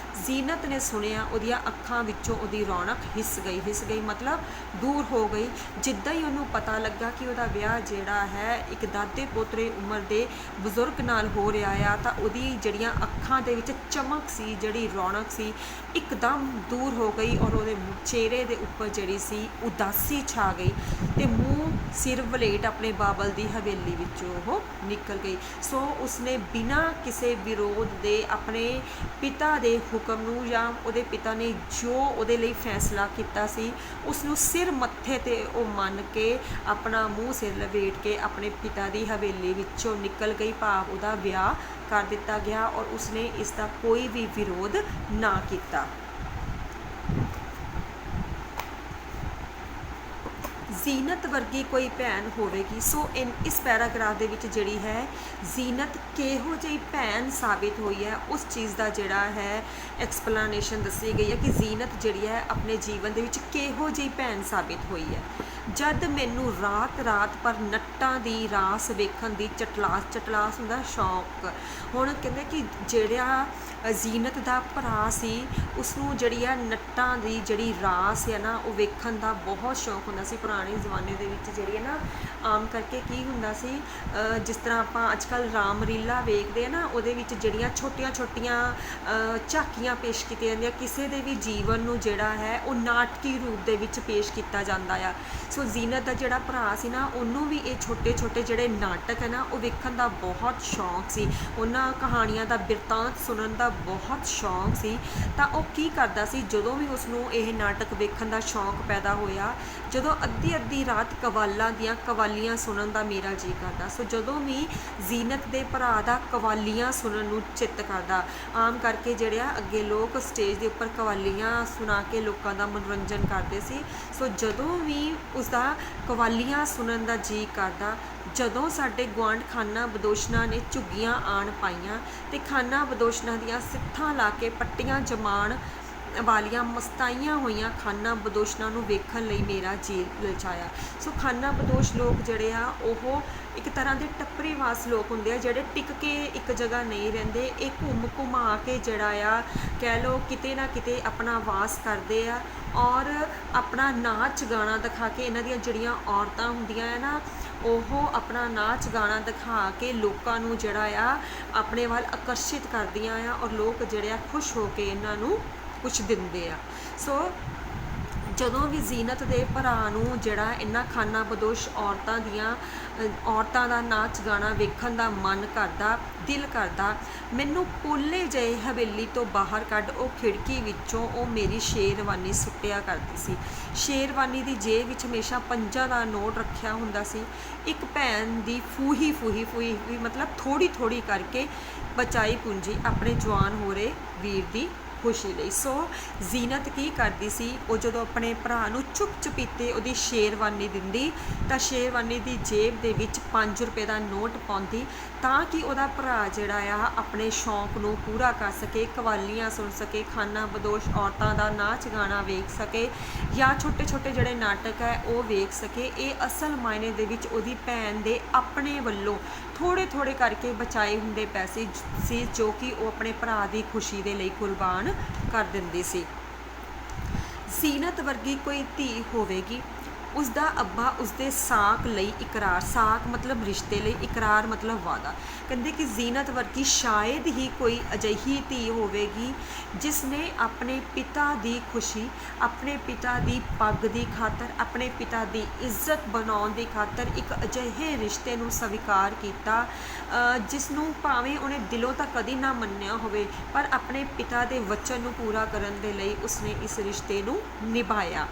ਜ਼ੀਨਤ ਨੇ ਸੁਣਿਆ, ਉਹਦੀਆਂ ਅੱਖਾਂ ਵਿੱਚੋਂ ਉਹਦੀ ਰੌਣਕ ਹਿੱਸ ਗਈ ਮਤਲਬ ਦੂਰ ਹੋ ਗਈ। ਜਿੱਦਾਂ ਹੀ ਉਹਨੂੰ ਪਤਾ ਲੱਗਾ ਕਿ ਉਹਦਾ ਵਿਆਹ ਜਿਹੜਾ ਹੈ ਇੱਕ ਦਾਦੇ ਪੋਤਰੇ ਉਮਰ ਦੇ ਬਜ਼ੁਰਗ ਨਾਲ ਹੋ ਰਿਹਾ ਆ, ਤਾਂ ਉਹਦੀ ਜਿਹੜੀਆਂ ਅੱਖਾਂ ਦੇ ਵਿੱਚ ਚਮਕ ਸੀ, ਜਿਹੜੀ ਰੌਣਕ ਸੀ, ਇੱਕਦਮ ਦੂਰ ਹੋ ਗਈ ਔਰ ਉਹਦੇ ਚਿਹਰੇ ਦੇ ਉੱਪਰ ਜਿਹੜੀ ਸੀ ਉਦਾਸੀ ਛਾ ਗਈ ਤੇ ਮੂੰਹ ਸਿਰ ਵਲੇਟ ਆਪਣੇ ਬਾਬਲ ਦੀ ਹਵੇਲੀ ਵਿੱਚੋਂ ਉਹ ਨਿਕਲ ਗਈ। ਸੋ ਉਸਨੇ ਬਿਨਾਂ ਕਿਸੇ ਵਿਰੋਧ ਦੇ ਆਪਣੇ ਪਿਤਾ ਦੇ ਹੁਕਮ ਨੂੰ, ਜਾਂ ਉਹਦੇ ਪਿਤਾ ਨੇ ਜੋ ਉਹਦੇ ਲਈ ਫੈਸਲਾ ਕੀਤਾ ਸੀ, ਉਸ ਨੂੰ ਸਿਰ ਮੱਥੇ 'ਤੇ ਉਹ ਮੰਨ ਕੇ ਆਪਣਾ ਮੂੰਹ ਸਿਰ ਲਪੇਟ ਕੇ ਆਪਣੇ ਪਿਤਾ ਦੀ ਹਵੇਲੀ ਵਿੱਚੋਂ ਨਿਕਲ ਗਈ, ਭਾਵ ਉਹਦਾ ਵਿਆਹ ਕਰ ਦਿੱਤਾ ਗਿਆ ਔਰ ਉਸਨੇ ਇਸ ਦਾ ਕੋਈ ਵੀ ਵਿਰੋਧ ਨਾ ਕੀਤਾ। ਜ਼ੀਨਤ ਵਰਗੀ ਕੋਈ ਭੈਣ ਹੋਵੇਗੀ। ਸੋ ਇਸ ਪੈਰਾਗ੍ਰਾਫ ਦੇ ਵਿੱਚ ਜਿਹੜੀ ਹੈ ਜ਼ੀਨਤ ਕਿਹੋ ਜਿਹੀ ਭੈਣ ਸਾਬਿਤ ਹੋਈ ਹੈ, ਉਸ ਚੀਜ਼ ਦਾ ਜਿਹੜਾ ਹੈ ਐਕਸਪਲੇਨੇਸ਼ਨ ਦੱਸੀ ਗਈ ਹੈ ਕਿ ਜ਼ੀਨਤ ਜਿਹੜੀ ਹੈ ਆਪਣੇ ਜੀਵਨ ਦੇ ਵਿੱਚ ਕਿਹੋ ਜਿਹੀ ਭੈਣ ਸਾਬਿਤ ਹੋਈ ਹੈ। ਜਦ ਮੈਨੂੰ ਰਾਤ ਪਰ ਨੱਟਾਂ ਦੀ ਰਾਸ ਵੇਖਣ ਦੀ ਚਟਲਾਸ ਹੁੰਦਾ ਸ਼ੌਂਕ। ਹੁਣ ਕਹਿੰਦੇ ਕਿ ਜਿਹੜਾ ਜ਼ੀਨਤ ਦਾ ਭਰਾ ਸੀ, ਉਸਨੂੰ ਜਿਹੜੀ ਆ ਨੱਟਾਂ ਦੀ ਜਿਹੜੀ ਰਾਸ ਹੈ ਨਾ ਉਹ ਵੇਖਣ ਦਾ ਬਹੁਤ ਸ਼ੌਂਕ ਹੁੰਦਾ ਸੀ। ਪੁਰਾਣੇ ਜ਼ਮਾਨੇ ਦੇ ਵਿੱਚ ਜਿਹੜੀ ਹੈ ਨਾ ਆਮ ਕਰਕੇ ਕੀ ਹੁੰਦਾ ਸੀ, ਜਿਸ ਤਰ੍ਹਾਂ ਆਪਾਂ ਅੱਜ ਕੱਲ੍ਹ ਰਾਮਲੀਲਾ ਵੇਖਦੇ ਆ ਨਾ, ਉਹਦੇ ਵਿੱਚ ਜਿਹੜੀਆਂ ਛੋਟੀਆਂ ਝਾਕੀਆਂ ਪੇਸ਼ ਕੀਤੀਆਂ ਜਾਂਦੀਆਂ, ਕਿਸੇ ਦੇ ਵੀ ਜੀਵਨ ਨੂੰ ਜਿਹੜਾ ਹੈ ਉਹ ਨਾਟਕੀ ਰੂਪ ਦੇ ਵਿੱਚ ਪੇਸ਼ ਕੀਤਾ ਜਾਂਦਾ ਆ। ਸੋ ਸੋ ਜ਼ੀਨਤ ਦਾ ਜਿਹੜਾ ਭਰਾ ਸੀ ਨਾ, ਉਹਨੂੰ ਵੀ ਇਹ ਛੋਟੇ ਛੋਟੇ ਜਿਹੜੇ ਨਾਟਕ ਹੈ ਨਾ ਉਹ ਵੇਖਣ ਦਾ ਬਹੁਤ ਸ਼ੌਂਕ ਸੀ, ਉਹਨਾਂ ਕਹਾਣੀਆਂ ਦਾ ਬਿਰਤਾਂਤ ਸੁਣਨ ਦਾ ਬਹੁਤ ਸ਼ੌਂਕ ਸੀ। ਤਾਂ ਉਹ ਕੀ ਕਰਦਾ ਸੀ, ਜਦੋਂ ਵੀ ਉਸਨੂੰ ਇਹ ਨਾਟਕ ਵੇਖਣ ਦਾ ਸ਼ੌਂਕ ਪੈਦਾ ਹੋਇਆ, ਜਦੋਂ ਅੱਧੀ ਅੱਧੀ ਰਾਤ ਕਵਾਲਾਂ ਦੀਆਂ ਕਵਾਲੀਆਂ ਸੁਣਨ ਦਾ ਮੇਰਾ ਜੀ ਕਰਦਾ, ਸੋ ਜਦੋਂ ਵੀ ਜ਼ੀਨਤ ਦੇ ਭਰਾ ਦਾ ਕਵਾਲੀਆਂ ਸੁਣਨ ਨੂੰ ਚਿੱਤ ਕਰਦਾ, ਆਮ ਕਰਕੇ ਜਿਹੜੇ ਅੱਗੇ ਲੋਕ ਸਟੇਜ ਦੇ ਉੱਪਰ ਕਵਾਲੀਆਂ ਸੁਣਾ ਕੇ ਲੋਕਾਂ ਦਾ ਮਨੋਰੰਜਨ ਕਰਦੇ ਸੀ, ਸੋ ਜਦੋਂ ਵੀ ਉਸਦਾ ਕਵਾਲੀਆਂ ਸੁਣਨ ਦਾ ਜੀ ਕਰਦਾ, ਜਦੋਂ ਸਾਡੇ ਗੁਆਂਢ ਖਾਨਾ ਬਦੋਸ਼ਨਾ ਨੇ ਝੁੱਗੀਆਂ ਆਣ ਪਾਈਆਂ ਤੇ ਖਾਨਾ ਬਦੋਸ਼ਨਾ ਦੀਆਂ ਸਿੱਥਾਂ ਲਾ ਕੇ ਪੱਟੀਆਂ ਜਮਾਣ ਵਾਲੀਆਂ ਮਸਤਾਈਆਂ ਹੋਈਆਂ ਖਾਨਾ ਬਦੋਸ਼ਨਾ ਨੂੰ ਵੇਖਣ ਲਈ ਮੇਰਾ ਜੀ ਲਲਚਾਇਆ। ਸੋ ਖਾਨਾ ਬਦੋਸ਼ ਲੋਕ ਜਿਹੜੇ ਆ ਉਹ ਇੱਕ ਤਰ੍ਹਾਂ ਦੇ ਟੱਪਰੀਵਾਸ ਲੋਕ ਹੁੰਦੇ ਆ, ਜਿਹੜੇ ਟਿਕ ਕੇ ਇੱਕ ਜਗ੍ਹਾ ਨਹੀਂ ਰਹਿੰਦੇ, ਇਹ ਘੁੰਮ ਘੁਮਾ ਕੇ ਜਿਹੜਾ ਆ ਕਹਿ ਲਓ ਕਿਤੇ ਨਾ ਕਿਤੇ ਆਪਣਾ ਵਾਸ ਕਰਦੇ ਆ, ਔਰ ਆਪਣਾ ਨਾਚ ਗਾਣਾ ਦਿਖਾ ਕੇ ਇਹਨਾਂ ਦੀਆਂ ਜਿਹੜੀਆਂ ਔਰਤਾਂ ਹੁੰਦੀਆਂ ਆ ਨਾ, ਉਹ ਆਪਣਾ ਨਾਚ ਗਾਣਾ ਦਿਖਾ ਕੇ ਲੋਕਾਂ ਨੂੰ ਜਿਹੜਾ ਆ ਆਪਣੇ ਵੱਲ ਆਕਰਸ਼ਿਤ ਕਰਦੀਆਂ ਆ, ਔਰ ਲੋਕ ਜਿਹੜੇ ਆ ਖੁਸ਼ ਹੋ ਕੇ ਇਹਨਾਂ ਨੂੰ ਕੁਛ ਦਿੰਦੇ ਆ। ਸੋ ਜਦੋਂ ਵੀ ਜ਼ੀਨਤ ਦੇ ਭਰਾ ਨੂੰ ਜਿਹੜਾ ਇਹਨਾਂ ਖਾਨਾ ਬਦੋਸ਼ ਔਰਤਾਂ ਦਾ ਨਾਚ ਗਾਣਾ ਵੇਖਣ ਦਾ ਮਨ ਕਰਦਾ, ਦਿਲ ਕਰਦਾ, ਮੈਨੂੰ ਪੋਲੇ ਜਿਹੇ ਹਵੇਲੀ ਤੋਂ ਬਾਹਰ ਕੱਢ ਉਹ ਖਿੜਕੀ ਵਿੱਚੋਂ ਉਹ ਮੇਰੀ ਸ਼ੇਰਵਾਨੀ ਸੁੱਟਿਆ ਕਰਦੀ ਸੀ। ਸ਼ੇਰਵਾਨੀ ਦੀ ਜੇਬ ਵਿੱਚ ਹਮੇਸ਼ਾ 5 ਦਾ ਨੋਟ ਰੱਖਿਆ ਹੁੰਦਾ ਸੀ। ਇੱਕ ਭੈਣ ਦੀ ਫੂਹੀ ਮਤਲਬ ਥੋੜ੍ਹੀ ਥੋੜ੍ਹੀ ਕਰਕੇ ਬਚਾਈ ਪੂੰਜੀ ਆਪਣੇ ਜਵਾਨ ਹੋ ਰਹੇ ਵੀਰ ਦੀ ਖੁਸ਼ੀ ਲਈ। ਸੋ ਜ਼ੀਨਤ ਕੀ ਕਰਦੀ ਸੀ, ਉਹ ਜਦੋਂ ਆਪਣੇ ਭਰਾ ਨੂੰ ਚੁੱਪ ਚੁਪੀਤੇ ਉਹਦੀ ਸ਼ੇਰਵਾਨੀ ਦਿੰਦੀ ਤਾਂ ਸ਼ੇਰਵਾਨੀ ਦੀ ਜੇਬ ਦੇ ਵਿੱਚ 5 ਰੁਪਏ ਦਾ ਨੋਟ ਪਾਉਂਦੀ, ਤਾਂ ਕਿ ਉਹਦਾ ਭਰਾ ਜਿਹੜਾ ਆ ਆਪਣੇ ਸ਼ੌਂਕ ਨੂੰ ਪੂਰਾ ਕਰ ਸਕੇ, ਕਵਾਲੀਆਂ ਸੁਣ ਸਕੇ, ਖਾਨਾ ਬਦੋਸ਼ ਔਰਤਾਂ ਦਾ ਨਾਚ ਗਾਣਾ ਵੇਖ ਸਕੇ, ਜਾਂ ਛੋਟੇ ਛੋਟੇ ਜਿਹੜੇ ਨਾਟਕ ਹੈ ਉਹ ਵੇਖ ਸਕੇ। ਇਹ ਅਸਲ ਮਾਇਨੇ ਦੇ ਵਿੱਚ ਉਹਦੀ ਭੈਣ ਦੇ ਆਪਣੇ ਵੱਲੋਂ ਥੋੜ੍ਹੇ ਥੋੜ੍ਹੇ ਕਰਕੇ ਬਚਾਏ ਹੁੰਦੇ ਪੈਸੇ ਸੀ, ਜੋ ਕਿ ਉਹ ਆਪਣੇ ਭਰਾ ਦੀ ਖੁਸ਼ੀ ਦੇ ਲਈ ਕੁਰਬਾਨ ਕਰ ਦਿੰਦੀ ਸੀ। ਜ਼ੀਨਤ ਵਰਗੀ ਕੋਈ ਧੀ ਹੋਵੇਗੀ, ਉਸਦਾ ਅੱਬਾ ਉਸਦੇ ਸਾਕ ਲਈ ਇਕਰਾਰ, ਸਾਕ ਮਤਲਬ ਰਿਸ਼ਤੇ ਲਈ, ਇਕਰਾਰ ਮਤਲਬ ਵਾਅਦਾ, ਕਹਿੰਦੇ ਕਿ ਜ਼ੀਨਤ ਵਰਗੀ ਸ਼ਾਇਦ ਹੀ ਕੋਈ ਅਜਿਹੀ ਧੀ ਹੋਵੇਗੀ ਜਿਸ ਨੇ ਆਪਣੇ ਪਿਤਾ ਦੀ ਖੁਸ਼ੀ, ਆਪਣੇ ਪਿਤਾ ਦੀ ਪੱਗ ਦੀ ਖਾਤਰ, ਆਪਣੇ ਪਿਤਾ ਦੀ ਇੱਜ਼ਤ ਬਣਾਉਣ ਦੀ ਖਾਤਰ ਇੱਕ ਅਜਿਹੇ ਰਿਸ਼ਤੇ ਨੂੰ ਸਵੀਕਾਰ ਕੀਤਾ, ਜਿਸ ਨੂੰ ਭਾਵੇਂ ਉਹਨੇ ਦਿਲੋਂ ਤਾਂ ਕਦੀ ਨਾ ਮੰਨਿਆ ਹੋਵੇ, ਪਰ ਆਪਣੇ ਪਿਤਾ ਦੇ ਵਚਨ ਨੂੰ ਪੂਰਾ ਕਰਨ ਦੇ ਲਈ ਉਸਨੇ ਇਸ ਰਿਸ਼ਤੇ ਨੂੰ ਨਿਭਾਇਆ।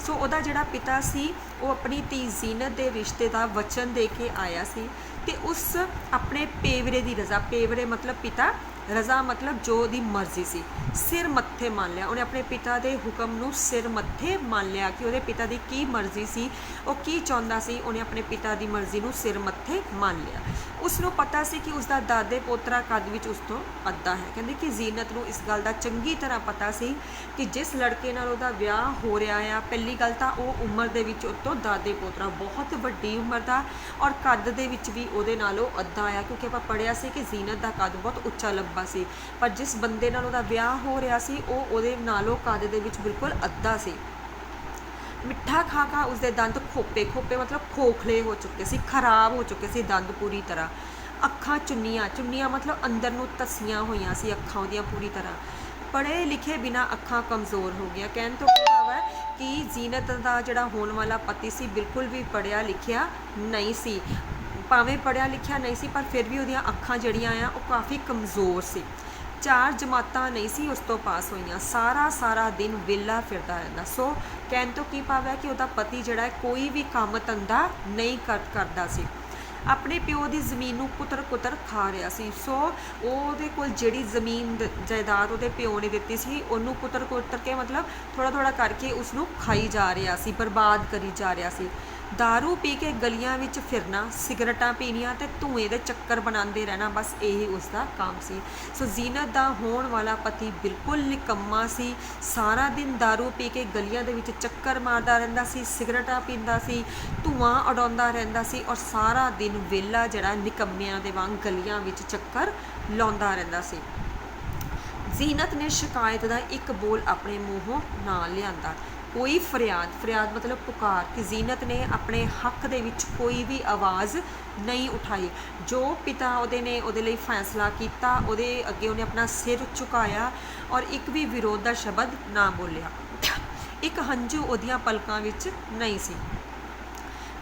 ਸੋ ਉਹਦਾ ਜਿਹੜਾ ਪਿਤਾ ਸੀ ਉਹ ਆਪਣੀ ਧੀ ਜ਼ੀਨਤ ਦੇ ਰਿਸ਼ਤੇ ਦਾ ਵਚਨ ਦੇ ਕੇ ਆਇਆ ਸੀ, ਅਤੇ ਉਸ ਆਪਣੇ ਪੇਵਰੇ ਦੀ ਰਜ਼ਾ, ਪੇਵਰੇ ਮਤਲਬ ਪਿਤਾ, ਰਜ਼ਾ ਮਤਲਬ ਜੋ ਉਹਦੀ ਮਰਜ਼ੀ ਸੀ, ਸਿਰ ਮੱਥੇ ਮੰਨ ਲਿਆ। ਉਹਨੇ ਆਪਣੇ ਪਿਤਾ ਦੇ ਹੁਕਮ ਨੂੰ ਸਿਰ ਮੱਥੇ ਮੰਨ ਲਿਆ ਕਿ ਉਹਦੇ ਪਿਤਾ ਦੀ ਕੀ ਮਰਜ਼ੀ ਸੀ, ਉਹ ਕੀ ਚਾਹੁੰਦਾ ਸੀ, ਉਹਨੇ ਆਪਣੇ ਪਿਤਾ ਦੀ ਮਰਜ਼ੀ ਨੂੰ ਸਿਰ ਮੱਥੇ ਮੰਨ ਲਿਆ। ਉਸ ਨੂੰ ਪਤਾ ਸੀ ਕਿ ਉਸਦਾ ਦਾਦੇ ਪੋਤਰਾ ਕੱਦ ਵਿੱਚ ਉਸ ਤੋਂ ਅੱਧਾ ਹੈ। ਕਹਿੰਦੇ ਕਿ ਜ਼ੀਨਤ ਨੂੰ ਇਸ ਗੱਲ ਦਾ ਚੰਗੀ ਤਰ੍ਹਾਂ ਪਤਾ ਸੀ ਕਿ ਜਿਸ ਲੜਕੇ ਨਾਲ ਉਹਦਾ ਵਿਆਹ ਹੋ ਰਿਹਾ ਆ, ਪਹਿਲੀ ਗੱਲ ਤਾਂ ਉਹ ਉਮਰ ਦੇ ਵਿੱਚ ਉਹ ਤੋਂ ਦਾਦੇ ਪੋਤਰਾ, ਬਹੁਤ ਵੱਡੀ ਉਮਰ ਦਾ, ਔਰ ਕੱਦ ਦੇ ਵਿੱਚ ਵੀ ਉਹਦੇ ਨਾਲੋਂ ਅੱਧਾ ਆ, ਕਿਉਂਕਿ ਆਪਾਂ ਪੜ੍ਹਿਆ ਸੀ ਕਿ ਜ਼ੀਨਤ ਦਾ ਕੱਦ ਬਹੁਤ ਉੱਚਾ ਲੰਬਾ ਸੀ, ਪਰ ਜਿਸ ਬੰਦੇ ਨਾਲ ਉਹਦਾ ਵਿਆਹ ਹੋ ਰਿਹਾ ਸੀ ਉਹ ਉਹਦੇ ਨਾਲੋਂ ਕੱਦ ਦੇ ਵਿੱਚ ਬਿਲਕੁਲ ਅੱਧਾ ਸੀ। ਮਿੱਠਾ ਖਾ ਖਾ ਉਸਦੇ ਦੰਦ ਖੋਪੇ ਮਤਲਬ ਖੋਖਲੇ ਹੋ ਚੁੱਕੇ ਸੀ, ਖਰਾਬ ਹੋ ਚੁੱਕੇ ਸੀ ਦੰਦ ਪੂਰੀ ਤਰ੍ਹਾਂ। ਅੱਖਾਂ ਚੁੰਨੀਆਂ ਮਤਲਬ ਅੰਦਰ ਨੂੰ ਧਸੀਆਂ ਹੋਈਆਂ ਸੀ ਅੱਖਾਂ ਉਹਦੀਆਂ ਪੂਰੀ ਤਰ੍ਹਾਂ। ਪੜ੍ਹੇ ਲਿਖੇ ਬਿਨਾਂ ਅੱਖਾਂ ਕਮਜ਼ੋਰ ਹੋ ਗਈਆਂ। ਕਹਿਣ ਤੋਂ ਭਾਵ ਹੈ ਕਿ ਜ਼ੀਨਤ ਦਾ ਜਿਹੜਾ ਹੋਣ ਵਾਲਾ ਪਤੀ ਸੀ ਬਿਲਕੁਲ ਵੀ ਪੜ੍ਹਿਆ ਲਿਖਿਆ ਨਹੀਂ ਸੀ, ਭਾਵੇਂ ਪੜ੍ਹਿਆ ਲਿਖਿਆ ਨਹੀਂ ਸੀ ਪਰ ਫਿਰ ਵੀ ਉਹਦੀਆਂ ਅੱਖਾਂ ਜਿਹੜੀਆਂ ਆ ਉਹ ਕਾਫੀ ਕਮਜ਼ੋਰ ਸੀ। 4 ਜਮਾਤਾਂ ਨਹੀਂ ਸੀ ਉਸ ਤੋਂ ਪਾਸ ਹੋਈਆਂ, ਸਾਰਾ ਦਿਨ ਵਿਹਲਾ ਫਿਰਦਾ ਰਹਿੰਦਾ। ਸੋ ਕਹਿਣ ਤੋਂ ਕੀ ਭਾਵ ਹੈ ਕਿ ਉਹਦਾ ਪਤੀ ਜਿਹੜਾ ਹੈ ਕੋਈ ਵੀ ਕੰਮ ਧੰਦਾ ਨਹੀਂ ਕਰਦਾ ਸੀ, ਆਪਣੇ ਪਿਓ ਦੀ ਜ਼ਮੀਨ ਨੂੰ ਕੁਤਰ ਖਾ ਰਿਹਾ ਸੀ। ਸੋ ਉਹਦੇ ਕੋਲ ਜਿਹੜੀ ਜ਼ਮੀਨ ਜਾਇਦਾਦ ਉਹਦੇ ਪਿਓ ਨੇ ਦਿੱਤੀ ਸੀ ਉਹਨੂੰ ਕੁਤਰ ਕੇ ਮਤਲਬ ਥੋੜ੍ਹਾ ਕਰਕੇ ਉਸਨੂੰ ਖਾਈ ਜਾ ਰਿਹਾ ਸੀ, ਬਰਬਾਦ ਕਰੀ ਜਾ ਰਿਹਾ ਸੀ। ਦਾਰੂ ਪੀ ਕੇ ਗਲੀਆਂ ਵਿੱਚ ਫਿਰਨਾ, ਸਿਗਰਟਾਂ ਪੀਣੀਆਂ ਅਤੇ ਧੂਏ ਦੇ ਚੱਕਰ ਬਣਾਉਂਦੇ ਰਹਿਣਾ, ਬਸ ਇਹ ਉਸਦਾ ਕੰਮ ਸੀ। ਸੋ ਜ਼ੀਨਤ ਦਾ ਹੋਣ ਵਾਲਾ ਪਤੀ ਬਿਲਕੁਲ ਨਿਕੰਮਾ ਸੀ, ਸਾਰਾ ਦਿਨ ਦਾਰੂ ਪੀ ਕੇ ਗਲੀਆਂ ਦੇ ਵਿੱਚ ਚੱਕਰ ਮਾਰਦਾ ਰਹਿੰਦਾ ਸੀ, ਸਿਗਰਟਾਂ ਪੀਂਦਾ ਸੀ, ਧੂਆਂ ਉਡਾਉਂਦਾ ਰਹਿੰਦਾ ਸੀ, ਔਰ ਸਾਰਾ ਦਿਨ ਵਿਹਲਾ ਜਿਹੜਾ ਨਿਕੰਮਿਆਂ ਦੇ ਵਾਂਗ ਗਲੀਆਂ ਵਿੱਚ ਚੱਕਰ ਲਾਉਂਦਾ ਰਹਿੰਦਾ ਸੀ। ਜ਼ੀਨਤ ਨੇ ਸ਼ਿਕਾਇਤ ਦਾ ਇੱਕ ਬੋਲ ਆਪਣੇ ਮੂੰਹੋਂ ਨਾ ਲਿਆਂਦਾ, ਕੋਈ ਫਰਿਆਦ ਮਤਲਬ ਪੁਕਾਰ, ਕਿ ਜ਼ੀਨਤ ਨੇ ਆਪਣੇ ਹੱਕ ਦੇ ਵਿੱਚ ਕੋਈ ਵੀ ਆਵਾਜ਼ ਨਹੀਂ ਉਠਾਈ। ਜੋ ਪਿਤਾ ਉਹਦੇ ਨੇ ਉਹਦੇ ਲਈ ਫੈਸਲਾ ਕੀਤਾ ਉਹਦੇ ਅੱਗੇ ਉਹਨੇ ਆਪਣਾ ਸਿਰ ਝੁਕਾਇਆ ਔਰ ਇੱਕ ਵੀ ਵਿਰੋਧ ਦਾ ਸ਼ਬਦ ਨਾ ਬੋਲਿਆ। ਇੱਕ ਹੰਝੂ ਉਹਦੀਆਂ ਪਲਕਾਂ ਵਿੱਚ ਨਹੀਂ ਸੀ।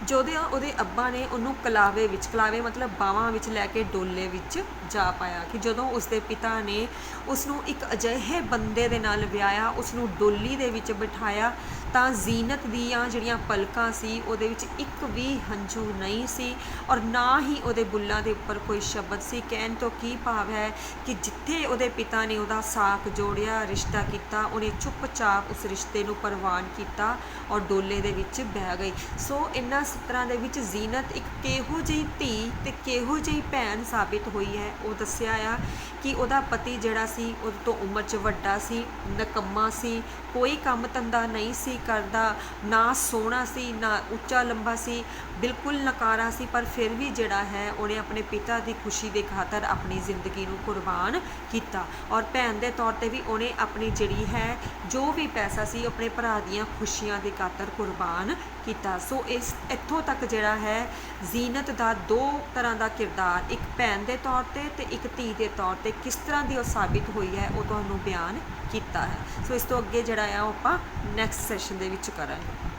ਜਦੋਂ ਉਹਦੇ ਅੱਬਾ ਨੇ ਉਹਨੂੰ ਕਲਾਵੇ ਵਿੱਚ, ਕਲਾਵੇ ਮਤਲਬ ਬਾਹਾਂ ਵਿੱਚ ਲੈ ਕੇ ਡੋਲੇ ਵਿੱਚ ਜਾ ਪਾਇਆ, ਕਿ ਜਦੋਂ ਉਸਦੇ ਪਿਤਾ ਨੇ ਉਸ ਨੂੰ ਇੱਕ ਅਜਿਹੇ ਬੰਦੇ ਦੇ ਨਾਲ ਵਿਆਹਿਆ, ਉਸ ਨੂੰ ਡੋਲੀ ਦੇ ਵਿੱਚ ਬਿਠਾਇਆ, ਤਾਂ ਜ਼ੀਨਤ ਦੀਆਂ ਜਿਹੜੀਆਂ ਪਲਕਾਂ ਸੀ ਉਹਦੇ ਵਿੱਚ ਇੱਕ ਵੀ ਹੰਝੂ ਨਹੀਂ ਸੀ, ਔਰ ਨਾ ਹੀ ਉਹਦੇ ਬੁੱਲਾਂ ਦੇ ਉੱਪਰ ਕੋਈ ਸ਼ਬਦ ਸੀ। ਕਹਿਣ ਤੋਂ ਕੀ ਭਾਵ ਹੈ ਕਿ ਜਿੱਥੇ ਉਹਦੇ ਪਿਤਾ ਨੇ ਉਹਦਾ ਸਾਕ ਜੋੜਿਆ, ਰਿਸ਼ਤਾ ਕੀਤਾ, ਉਹਨੇ ਚੁੱਪਚਾਪ ਉਸ ਰਿਸ਼ਤੇ ਨੂੰ ਪ੍ਰਵਾਨ ਕੀਤਾ ਔਰ ਡੋਲੇ ਦੇ ਵਿੱਚ ਬਹਿ ਗਈ। ਸੋ ਇਹਨਾਂ ਸਤਰਾਂ ਦੇ ਵਿੱਚ ਜ਼ੀਨਤ ਇੱਕ ਕਿਹੋ ਜਿਹੀ ਧੀ ਤੇ ਕਿਹੋ ਜਿਹੀ ਭੈਣ ਸਾਬਿਤ ਹੋਈ ਹੈ, ਉਹ ਦੱਸਿਆ ਆ ਕਿ ਉਹਦਾ ਪਤੀ ਜਿਹੜਾ ਸੀ ਉਹਦੇ ਤੋਂ ਉਮਰ 'ਚ ਵੱਡਾ ਸੀ, ਨਕੰਮਾ ਸੀ, ਕੋਈ ਕੰਮ ਧੰਦਾ ਨਹੀਂ ਸੀ ਕਰਦਾ, ਨਾ ਸੋਹਣਾ ਸੀ, ਨਾ ਉੱਚਾ ਲੰਬਾ ਸੀ, ਬਿਲਕੁਲ ਨਕਾਰਾ ਸੀ, ਪਰ ਫਿਰ ਵੀ ਜਿਹੜਾ ਹੈ ਉਹਨੇ ਆਪਣੇ ਪਿਤਾ ਦੀ ਖੁਸ਼ੀ ਦੇ ਖਾਤਰ ਆਪਣੀ ਜ਼ਿੰਦਗੀ ਨੂੰ ਕੁਰਬਾਨ ਕੀਤਾ, ਔਰ ਭੈਣ ਦੇ ਤੌਰ 'ਤੇ ਵੀ ਉਹਨੇ ਆਪਣੀ ਜਿਹੜੀ ਹੈ ਜੋ ਵੀ ਪੈਸਾ ਸੀ ਆਪਣੇ ਭਰਾ ਦੀਆਂ ਖੁਸ਼ੀਆਂ ਦੇ ਖਾਤਰ ਕੁਰਬਾਨ ਕੀਤਾ। ਸੋ ਇਸ ਇੱਥੋਂ ਤੱਕ ਜਿਹੜਾ ਹੈ ਜ਼ੀਨਤ ਦਾ ਦੋ ਤਰ੍ਹਾਂ ਦਾ ਕਿਰਦਾਰ, ਇੱਕ ਭੈਣ ਦੇ ਤੌਰ 'ਤੇ ਤੇ ਇੱਕ ਧੀ ਦੇ ਤੌਰ 'ਤੇ ਕਿਸ ਤਰ੍ਹਾਂ ਦੀ ਉਹ ਸਾਬਿਤ ਹੋਈ ਹੈ, ਉਹ ਤੁਹਾਨੂੰ ਬਿਆਨ ਕੀਤਾ ਹੈ। ਸੋ ਇਸ ਤੋਂ ਅੱਗੇ ਜਿਹੜਾ ਆ ਉਹ ਆਪਾਂ ਨੈਕਸਟ ਸੈਸ਼ਨ ਦੇ ਵਿੱਚ ਕਰਾਂਗੇ।